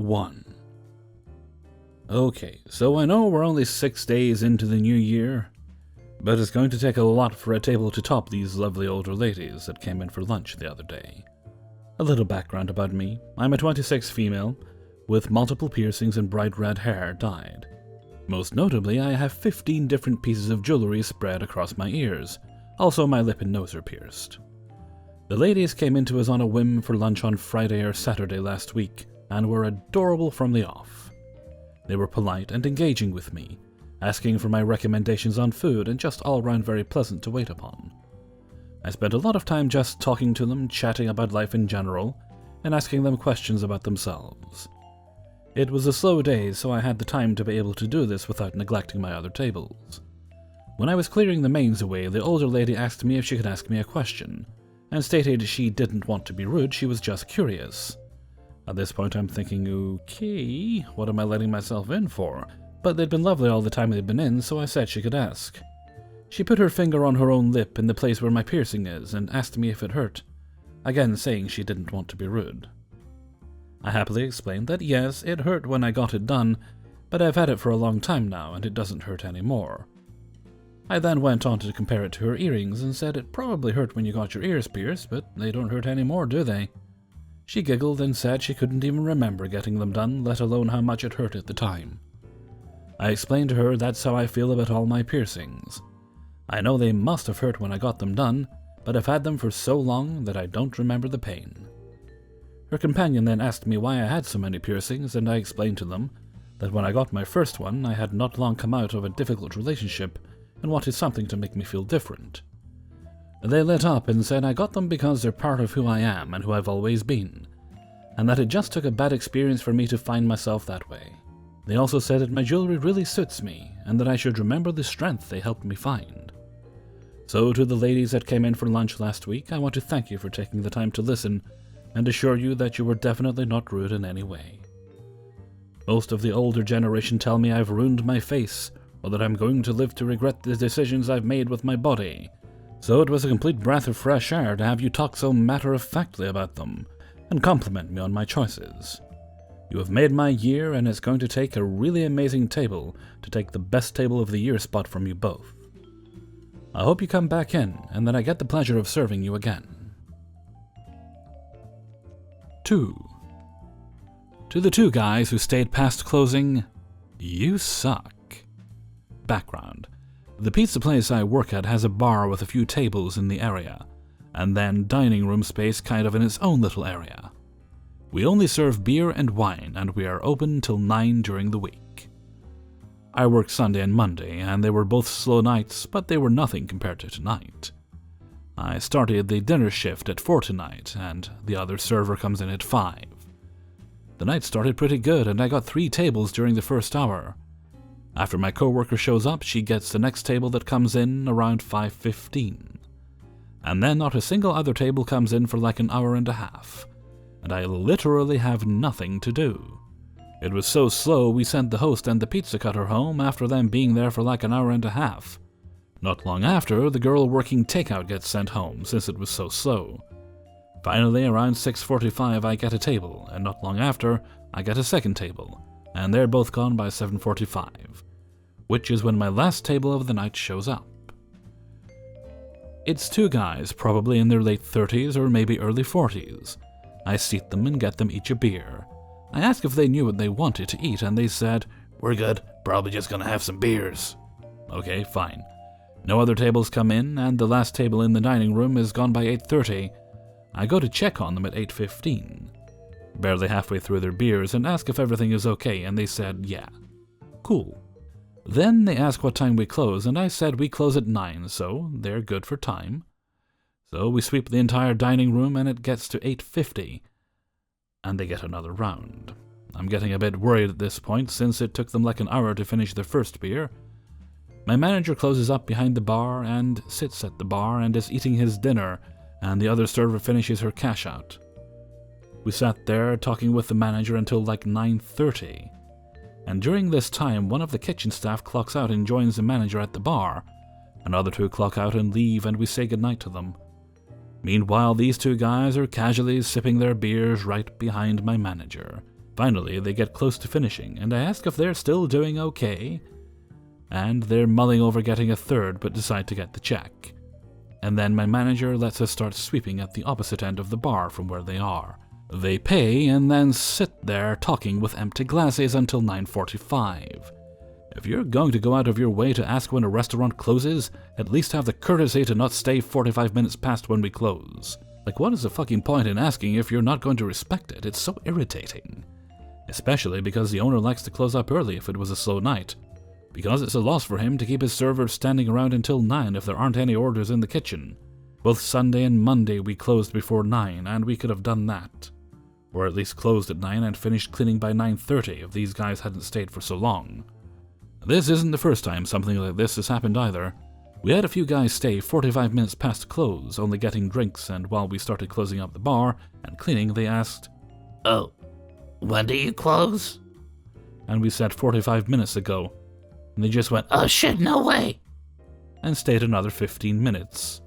1. Okay, so I know we're only 6 days into the new year, but it's going to take a lot for a table to top these lovely older ladies that came in for lunch the other day. A little background about me. I'm a 26 female with multiple piercings and bright red hair dyed. Most notably, I have 15 different pieces of jewelry spread across my ears. Also, my lip and nose are pierced. The ladies came into us on a whim for lunch on Friday or Saturday last week and were adorable from the off. They were polite and engaging with me, asking for my recommendations on food and just all around very pleasant to wait upon. I spent a lot of time just talking to them, chatting about life in general, and asking them questions about themselves. It was a slow day, so I had the time to be able to do this without neglecting my other tables. When I was clearing the mains away, the older lady asked me if she could ask me a question, and stated she didn't want to be rude, she was just curious. At this point I'm thinking, okay, what am I letting myself in for? But they'd been lovely all the time they'd been in, so I said she could ask. She put her finger on her own lip in the place where my piercing is and asked me if it hurt, again saying she didn't want to be rude. I happily explained that yes, it hurt when I got it done, but I've had it for a long time now and it doesn't hurt anymore. I then went on to compare it to her earrings and said it probably hurt when you got your ears pierced, but they don't hurt anymore, do they? She giggled and said she couldn't even remember getting them done, let alone how much it hurt at the time. I explained to her that's how I feel about all my piercings. I know they must have hurt when I got them done, but I've had them for so long that I don't remember the pain. Her companion then asked me why I had so many piercings, and I explained to them that when I got my first one, I had not long come out of a difficult relationship and wanted something to make me feel different. They lit up and said I got them because they're part of who I am and who I've always been, and that it just took a bad experience for me to find myself that way. They also said that my jewelry really suits me, and that I should remember the strength they helped me find. So to the ladies that came in for lunch last week, I want to thank you for taking the time to listen and assure you that you were definitely not rude in any way. Most of the older generation tell me I've ruined my face, or that I'm going to live to regret the decisions I've made with my body. So it was a complete breath of fresh air to have you talk so matter-of-factly about them, and compliment me on my choices. You have made my year, and it's going to take a really amazing table to take the best table of the year spot from you both. I hope you come back in, and that I get the pleasure of serving you again. 2. To the 2 guys who stayed past closing, you suck. Background. The pizza place I work at has a bar with a few tables in the area, and then dining room space kind of in its own little area. We only serve beer and wine, and we are open till 9 during the week. I worked Sunday and Monday, and they were both slow nights, but they were nothing compared to tonight. I started the dinner shift at 4 tonight, and the other server comes in at 5. The night started pretty good, and I got 3 tables during the first hour. After my coworker shows up, she gets the next table that comes in around 5:15. And then not a single other table comes in for like an hour and a half, and I literally have nothing to do. It was so slow we sent the host and the pizza cutter home after them being there for like an hour and a half. Not long after, the girl working takeout gets sent home since it was so slow. Finally, around 6:45 I get a table, and not long after, I get a second table, and they're both gone by 7:45, which is when my last table of the night shows up. It's 2 guys, probably in their late 30s or maybe early 40s. I seat them and get them each a beer. I ask if they knew what they wanted to eat, and they said, "We're good, probably just gonna have some beers." Okay, fine. No other tables come in, and the last table in the dining room is gone by 8:30. I go to check on them at 8:15. Barely halfway through their beers and ask if everything is okay, and they said, yeah. Cool. Then they ask what time we close, and I said we close at 9, so they're good for time. So we sweep the entire dining room, and it gets to 8:50, and they get another round. I'm getting a bit worried at this point, since it took them like an hour to finish their first beer. My manager closes up behind the bar and sits at the bar and is eating his dinner, and the other server finishes her cash out. We sat there talking with the manager until like 9:30, and during this time one of the kitchen staff clocks out and joins the manager at the bar. Another 2 clock out and leave, and we say goodnight to them. Meanwhile, these 2 guys are casually sipping their beers right behind my manager, Finally, they get close to finishing, and I ask if they're still doing okay, and they're mulling over getting a third but decide to get the check. And then my manager lets us start sweeping at the opposite end of the bar from where they are. They pay and then sit there talking with empty glasses until 9:45. If you're going to go out of your way to ask when a restaurant closes, at least have the courtesy to not stay 45 minutes past when we close. Like, what is the fucking point in asking if you're not going to respect it? It's so irritating. Especially because the owner likes to close up early if it was a slow night. Because it's a loss for him to keep his servers standing around until 9 if there aren't any orders in the kitchen. Both Sunday and Monday we closed before 9, and we could have done that. Or at least closed at 9 and finished cleaning by 9:30 if these guys hadn't stayed for so long. This isn't the first time something like this has happened either. We had a few guys stay 45 minutes past close, only getting drinks, and while we started closing up the bar and cleaning, they asked, "Oh, when do you close?" And we said 45 minutes ago. And they just went, "Oh shit, no way!" and stayed another 15 minutes.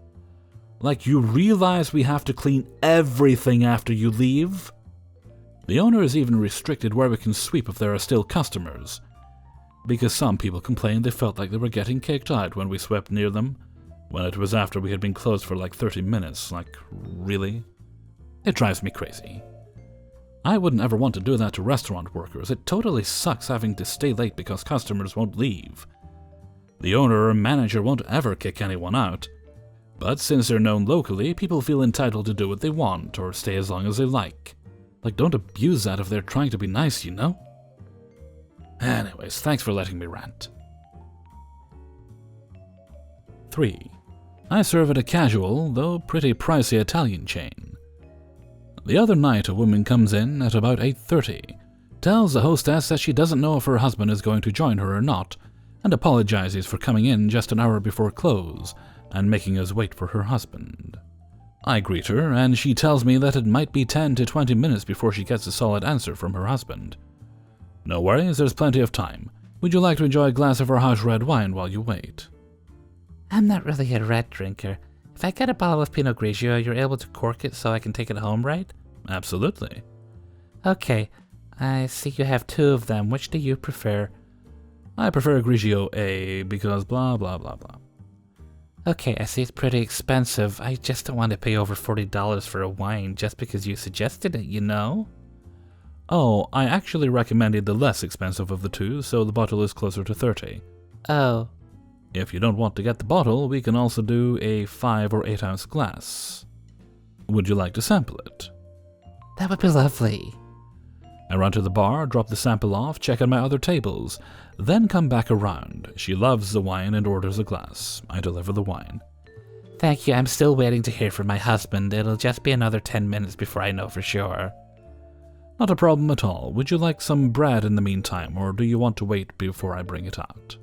Like, you realize we have to clean everything after you leave? The owner has even restricted where we can sweep if there are still customers. Because some people complained they felt like they were getting kicked out when we swept near them, when it was after we had been closed for like 30 minutes. Like, really? It drives me crazy. I wouldn't ever want to do that to restaurant workers. It totally sucks having to stay late because customers won't leave. The owner or manager won't ever kick anyone out. But since they're known locally, people feel entitled to do what they want or stay as long as they like. Like, don't abuse that if they're trying to be nice, you know? Anyways, thanks for letting me rant. 3. I serve at a casual, though pretty pricey Italian chain. The other night, a woman comes in at about 8:30, tells the hostess that she doesn't know if her husband is going to join her or not, and apologizes for coming in just an hour before close and making us wait for her husband. I greet her, and she tells me that it might be 10 to 20 minutes before she gets a solid answer from her husband. No worries, there's plenty of time. Would you like to enjoy a glass of our house red wine while you wait? I'm not really a red drinker. If I get a bottle of Pinot Grigio, you're able to cork it so I can take it home, right? Absolutely. Okay, I see you have 2 of them. Which do you prefer? I prefer Grigio A because blah blah blah blah. Okay, I see it's pretty expensive. I just don't want to pay over $40 for a wine just because you suggested it, you know? Oh, I actually recommended the less expensive of the 2, so the bottle is closer to 30. Oh. If you don't want to get the bottle, we can also do a 5 or 8 ounce glass. Would you like to sample it? That would be lovely. I run to the bar, drop the sample off, check on my other tables, then come back around. She loves the wine and orders a glass. I deliver the wine. Thank you, I'm still waiting to hear from my husband. It'll just be another 10 minutes before I know for sure. Not a problem at all. Would you like some bread in the meantime, or do you want to wait before I bring it out?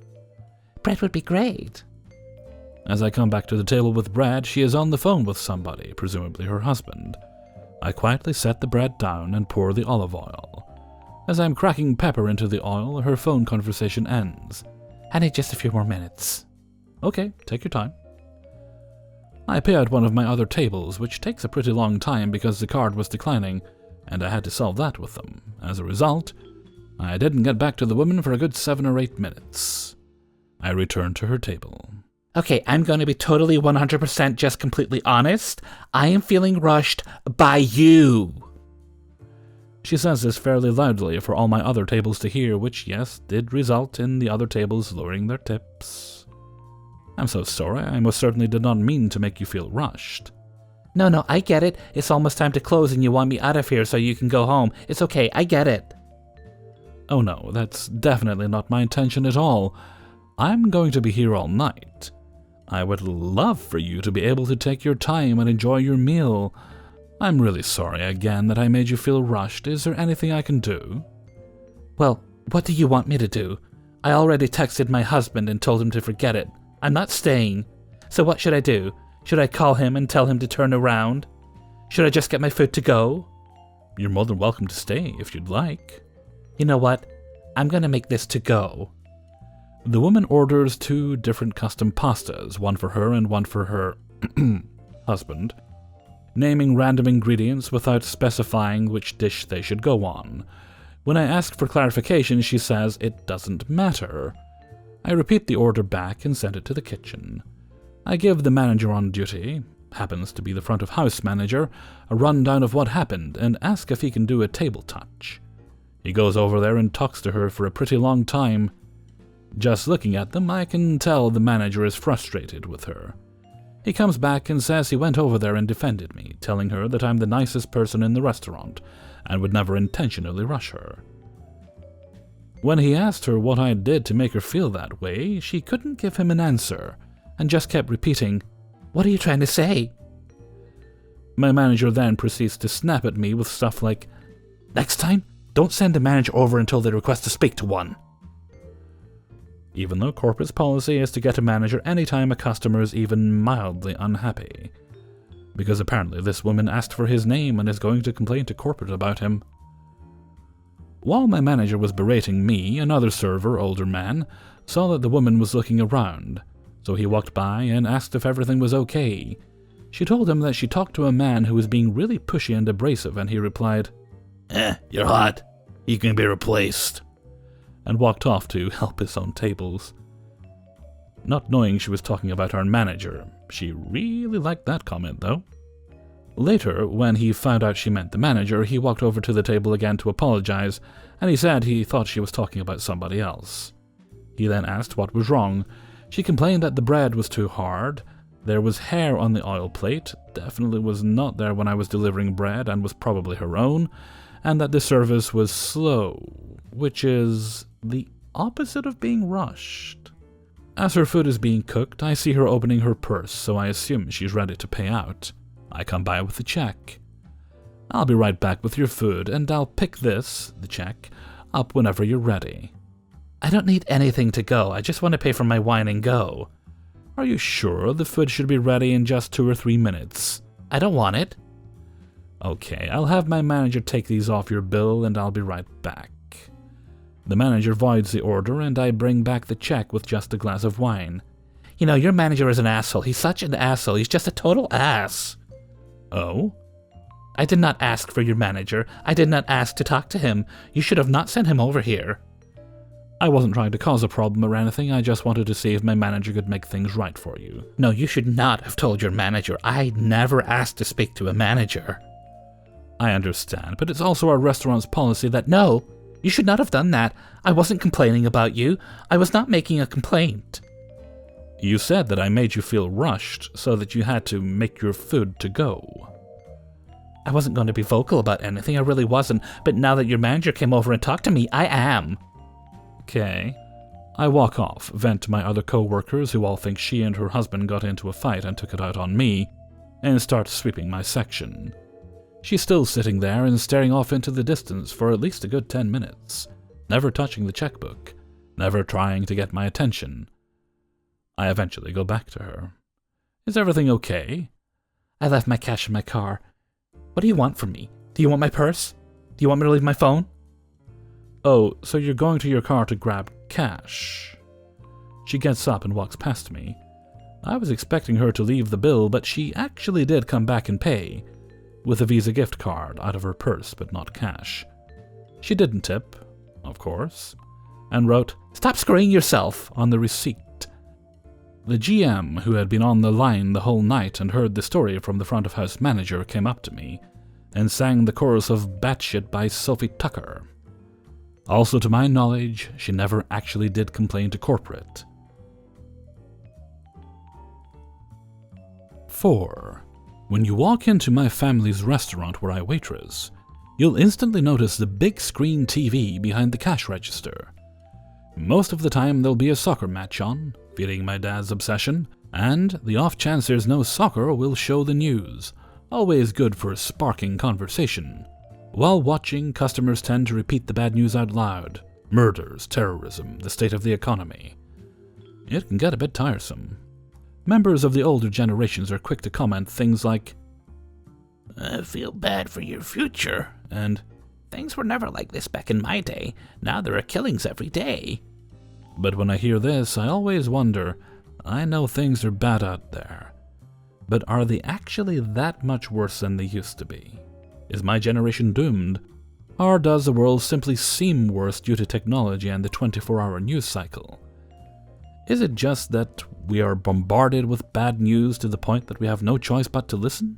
Bread would be great. As I come back to the table with bread, she is on the phone with somebody, presumably her husband. I quietly set the bread down and pour the olive oil. As I'm cracking pepper into the oil, her phone conversation ends. I need just a few more minutes. Okay, take your time. I pay at one of my other tables, which takes a pretty long time because the card was declining, and I had to solve that with them. As a result, I didn't get back to the woman for a good 7 or 8 minutes. I returned to her table. Okay, I'm going to be totally 100% just completely honest. I am feeling rushed by you. She says this fairly loudly for all my other tables to hear, which, yes, did result in the other tables lowering their tips. I'm so sorry. I most certainly did not mean to make you feel rushed. No, I get it. It's almost time to close and you want me out of here so you can go home. It's okay, I get it. Oh no, that's definitely not my intention at all. I'm going to be here all night. I would love for you to be able to take your time and enjoy your meal. I'm really sorry again that I made you feel rushed. Is there anything I can do? Well, what do you want me to do? I already texted my husband and told him to forget it. I'm not staying. So what should I do? Should I call him and tell him to turn around? Should I just get my food to go? You're more than welcome to stay if you'd like. You know what? I'm gonna make this to go. The woman orders 2 different custom pastas, one for her and one for her husband, naming random ingredients without specifying which dish they should go on. When I ask for clarification, she says it doesn't matter. I repeat the order back and send it to the kitchen. I give the manager on duty, happens to be the front of house manager, a rundown of what happened and ask if he can do a table touch. He goes over there and talks to her for a pretty long time. Just looking at them, I can tell the manager is frustrated with her. He comes back and says he went over there and defended me, telling her that I'm the nicest person in the restaurant and would never intentionally rush her. When he asked her what I did to make her feel that way, she couldn't give him an answer and just kept repeating, "What are you trying to say?" My manager then proceeds to snap at me with stuff like, "Next time, don't send a manager over until they request to speak to one." Even though corporate's policy is to get a manager anytime a customer is even mildly unhappy. Because apparently this woman asked for his name and is going to complain to corporate about him. While my manager was berating me, another server, older man, saw that the woman was looking around, so he walked by and asked if everything was okay. She told him that she talked to a man who was being really pushy and abrasive, and he replied, "You're hot. You can be replaced," and walked off to help his own tables. Not knowing she was talking about our manager, she really liked that comment though. Later, when he found out she meant the manager, he walked over to the table again to apologize, and he said he thought she was talking about somebody else. He then asked what was wrong. She complained that the bread was too hard, there was hair on the oil plate, definitely was not there when I was delivering bread and was probably her own, and that the service was slow, which is the opposite of being rushed. As her food is being cooked, I see her opening her purse, so I assume she's ready to pay out. I come by with the check. "I'll be right back with your food, and I'll pick this," the check, "up whenever you're ready." "I don't need anything to go. I just want to pay for my wine and go." "Are you sure the food should be ready in just 2 or 3 minutes?" "I don't want it." "Okay, I'll have my manager take these off your bill, and I'll be right back." The manager voids the order, and I bring back the check with just a glass of wine. "You know, your manager is an asshole. He's such an asshole. He's just a total ass." "Oh?" "I did not ask for your manager. I did not ask to talk to him. You should have not sent him over here." "I wasn't trying to cause a problem or anything. I just wanted to see if my manager could make things right for you." "No, you should not have told your manager. I never asked to speak to a manager." "I understand, but it's also our restaurant's policy that—" "No, you should not have done that. I wasn't complaining about you. I was not making a complaint." "You said that I made you feel rushed, so that you had to make your food to go." "I wasn't going to be vocal about anything, I really wasn't, but now that your manager came over and talked to me, I am." "Okay." I walk off, vent to my other co-workers who all think she and her husband got into a fight and took it out on me, and start sweeping my section. She's still sitting there and staring off into the distance for at least a good 10 minutes, never touching the checkbook, never trying to get my attention. I eventually go back to her. "Is everything okay?" "I left my cash in my car. What do you want from me? Do you want my purse? Do you want me to leave my phone?" "Oh, so you're going to your car to grab cash." She gets up and walks past me. I was expecting her to leave the bill, but she actually did come back and pay, with a Visa gift card out of her purse, but not cash. She didn't tip, of course, and wrote, "Stop screwing yourself," on the receipt. The GM, who had been on the line the whole night and heard the story from the front of house manager, came up to me and sang the chorus of Batshit by Sophie Tucker. Also, to my knowledge, she never actually did complain to corporate. 4. When you walk into my family's restaurant where I waitress, you'll instantly notice the big screen TV behind the cash register. Most of the time there'll be a soccer match on, feeding my dad's obsession, and the off chance there's no soccer will show the news, always good for sparking conversation. While watching, customers tend to repeat the bad news out loud: murders, terrorism, the state of the economy. It can get a bit tiresome. Members of the older generations are quick to comment things like, "I feel bad for your future," and "Things were never like this back in my day. Now there are killings every day." But when I hear this, I always wonder, I know things are bad out there, but are they actually that much worse than they used to be? Is my generation doomed? Or does the world simply seem worse due to technology and the 24-hour news cycle? Is it just that we are bombarded with bad news to the point that we have no choice but to listen?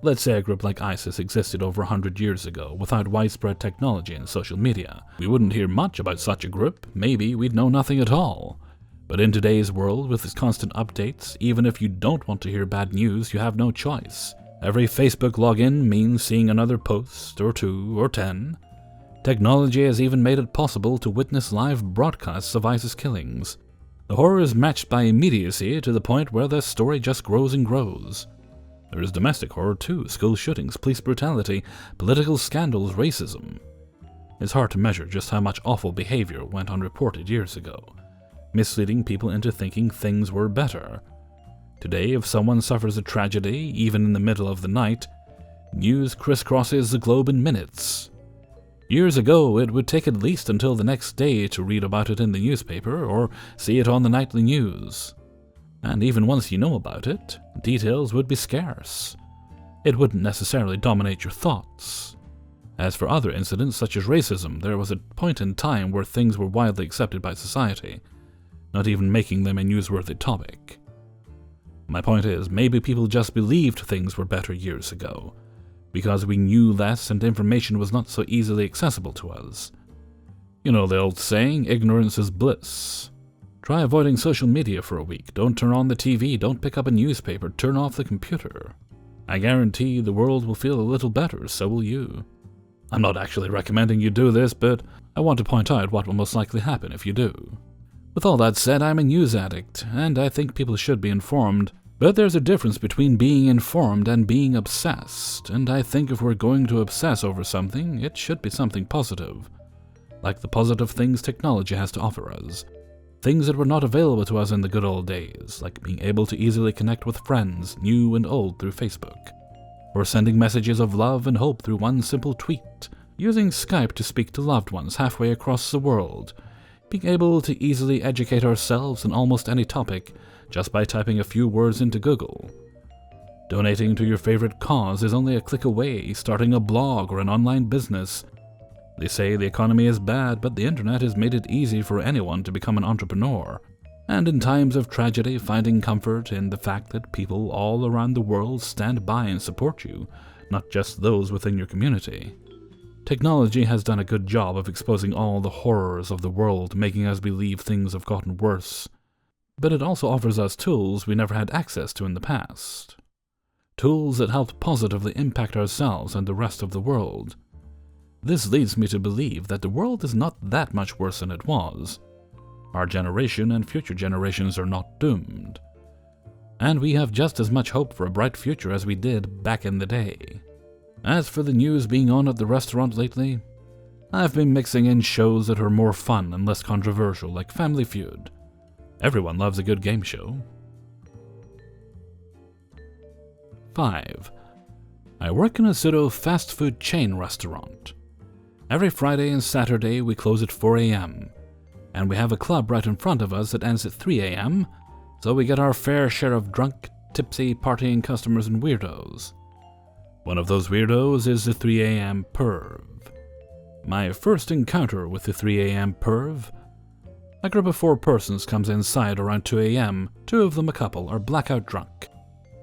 Let's say a group like ISIS existed over 100 years ago without widespread technology and social media. We wouldn't hear much about such a group, maybe we'd know nothing at all. But in today's world, with its constant updates, even if you don't want to hear bad news, you have no choice. Every Facebook login means seeing another post, or 2, or 10. Technology has even made it possible to witness live broadcasts of ISIS killings. The horror is matched by immediacy to the point where the story just grows and grows. There is domestic horror too, school shootings, police brutality, political scandals, racism. It's hard to measure just how much awful behavior went unreported years ago, misleading people into thinking things were better. Today, if someone suffers a tragedy, even in the middle of the night, news crisscrosses the globe in minutes. Years ago, it would take at least until the next day to read about it in the newspaper or see it on the nightly news. And even once you know about it, details would be scarce. It wouldn't necessarily dominate your thoughts. As for other incidents such as racism, there was a point in time where things were widely accepted by society, not even making them a newsworthy topic. My point is, maybe people just believed things were better years ago, because we knew less and information was not so easily accessible to us. You know the old saying, ignorance is bliss. Try avoiding social media for a week. Don't turn on the TV, don't pick up a newspaper, turn off the computer. I guarantee the world will feel a little better, so will you. I'm not actually recommending you do this, but I want to point out what will most likely happen if you do. With all that said, I'm a news addict, and I think people should be informed. But there's a difference between being informed and being obsessed, and I think if we're going to obsess over something, it should be something positive. Like the positive things technology has to offer us. Things that were not available to us in the good old days, like being able to easily connect with friends, new and old, through Facebook. Or sending messages of love and hope through one simple tweet. Using Skype to speak to loved ones halfway across the world. Being able to easily educate ourselves on almost any topic just by typing a few words into Google. Donating to your favorite cause is only a click away, starting a blog or an online business. They say the economy is bad, but the internet has made it easy for anyone to become an entrepreneur. And in times of tragedy, finding comfort in the fact that people all around the world stand by and support you, not just those within your community. Technology has done a good job of exposing all the horrors of the world, making us believe things have gotten worse. But it also offers us tools we never had access to in the past. Tools that help positively impact ourselves and the rest of the world. This leads me to believe that the world is not that much worse than it was. Our generation and future generations are not doomed. And we have just as much hope for a bright future as we did back in the day. As for the news being on at the restaurant lately, I've been mixing in shows that are more fun and less controversial, like Family Feud. Everyone loves a good game show. 5. I work in a pseudo fast food chain restaurant. Every Friday and Saturday we close at 4 a.m. and we have a club right in front of us that ends at 3 a.m., so we get our fair share of drunk, tipsy, partying customers and weirdos. One of those weirdos is the 3 a.m. perv. My first encounter with the 3 a.m. perv: a group of 4 persons comes inside around 2 a.m., 2 of them, a couple, are blackout drunk,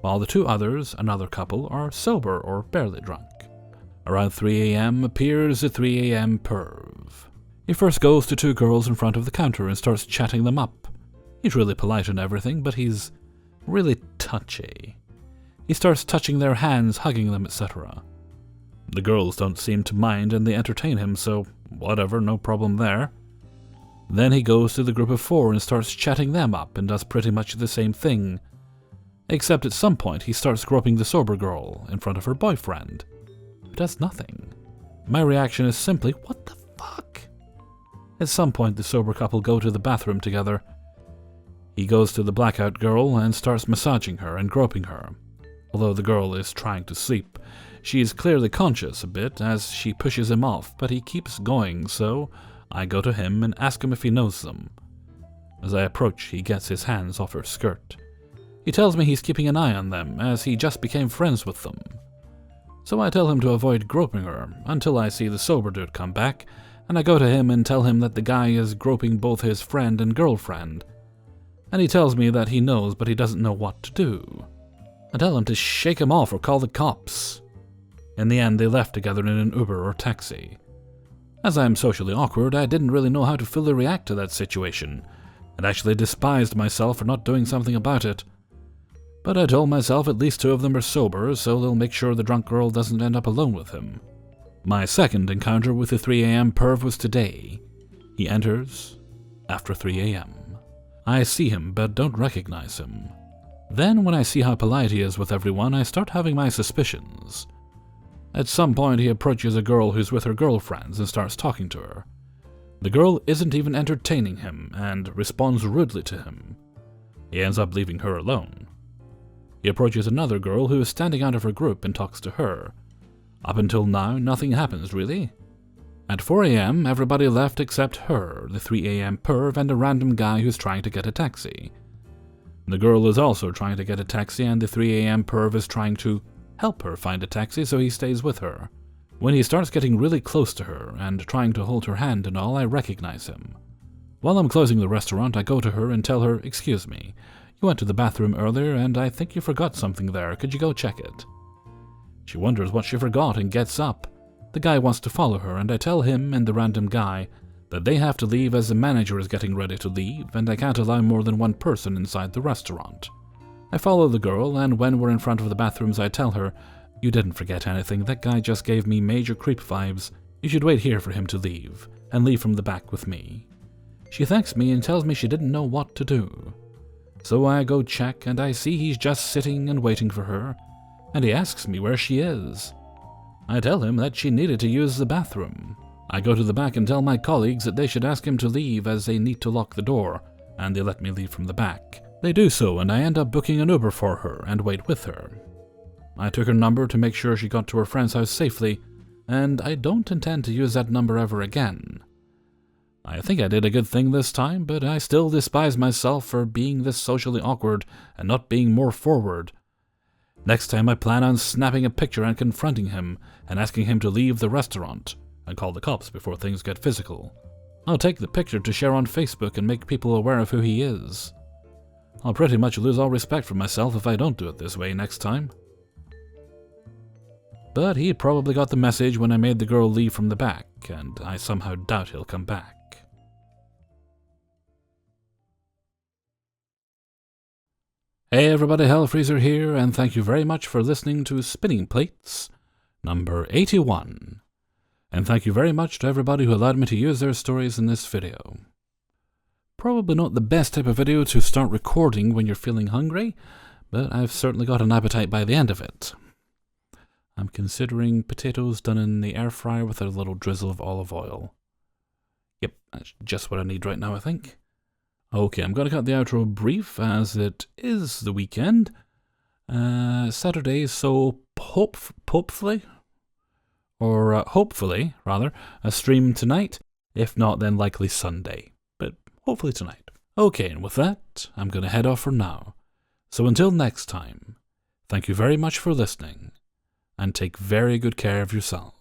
while the 2 others, another couple, are sober or barely drunk. Around 3 a.m. appears the 3 a.m. perv. He first goes to 2 girls in front of the counter and starts chatting them up. He's really polite and everything, but he's really touchy. He starts touching their hands, hugging them, etc. The girls don't seem to mind and they entertain him, so whatever, no problem there. Then he goes to the group of 4 and starts chatting them up and does pretty much the same thing. Except at some point he starts groping the sober girl in front of her boyfriend, who does nothing. My reaction is simply, what the fuck? At some point the sober couple go to the bathroom together. He goes to the blackout girl and starts massaging her and groping her. Although the girl is trying to sleep, she is clearly conscious a bit as she pushes him off, but he keeps going, so I go to him and ask him if he knows them. As I approach, he gets his hands off her skirt. He tells me he's keeping an eye on them, as he just became friends with them. So I tell him to avoid groping her until I see the sober dude come back, and I go to him and tell him that the guy is groping both his friend and girlfriend. And he tells me that he knows, but he doesn't know what to do. I tell him to shake him off or call the cops. In the end, they left together in an Uber or taxi. As I am socially awkward, I didn't really know how to fully react to that situation, and actually despised myself for not doing something about it. But I told myself at least 2 of them are sober, so they'll make sure the drunk girl doesn't end up alone with him. My second encounter with the 3 a.m. perv was today. He enters after 3 a.m. I see him, but don't recognize him. Then, when I see how polite he is with everyone, I start having my suspicions. At some point, he approaches a girl who's with her girlfriends and starts talking to her. The girl isn't even entertaining him and responds rudely to him. He ends up leaving her alone. He approaches another girl who is standing out of her group and talks to her. Up until now, nothing happens, really. At 4 a.m., everybody left except her, the 3 a.m. perv, and a random guy who's trying to get a taxi. The girl is also trying to get a taxi, and the 3 a.m. perv is trying to help her find a taxi, so he stays with her. When he starts getting really close to her and trying to hold her hand and all, I recognize him. While I'm closing the restaurant, I go to her and tell her, "Excuse me, you went to the bathroom earlier and I think you forgot something there. Could you go check it?" She wonders what she forgot and gets up. The guy wants to follow her, and I tell him and the random guy that they have to leave as the manager is getting ready to leave, and I can't allow more than 1 person inside the restaurant. I follow the girl, and when we're in front of the bathrooms, I tell her, "You didn't forget anything. That guy just gave me major creep vibes. You should wait here for him to leave, and leave from the back with me." She thanks me and tells me she didn't know what to do. So I go check, and I see he's just sitting and waiting for her, and he asks me where she is. I tell him that she needed to use the bathroom. I go to the back and tell my colleagues that they should ask him to leave as they need to lock the door, and they let me leave from the back. They do so, and I end up booking an Uber for her and wait with her. I took her number to make sure she got to her friend's house safely, and I don't intend to use that number ever again. I think I did a good thing this time, but I still despise myself for being this socially awkward and not being more forward. Next time I plan on snapping a picture and confronting him and asking him to leave the restaurant and call the cops before things get physical. I'll take the picture to share on Facebook and make people aware of who he is. I'll pretty much lose all respect for myself if I don't do it this way next time. But he probably got the message when I made the girl leave from the back, and I somehow doubt he'll come back. Hey everybody, Hellfreezer here, and thank you very much for listening to Spinning Plates, number 81. And thank you very much to everybody who allowed me to use their stories in this video. Probably not the best type of video to start recording when you're feeling hungry, but I've certainly got an appetite by the end of it. I'm considering potatoes done in the air fryer with a little drizzle of olive oil. Yep, that's just what I need right now, I think. Okay, I'm going to cut the outro brief as it is the weekend. Saturday, so hopefully, a stream tonight. If not, then likely Sunday. But hopefully tonight. Okay, and with that, I'm going to head off for now. So until next time, thank you very much for listening, and take very good care of yourselves.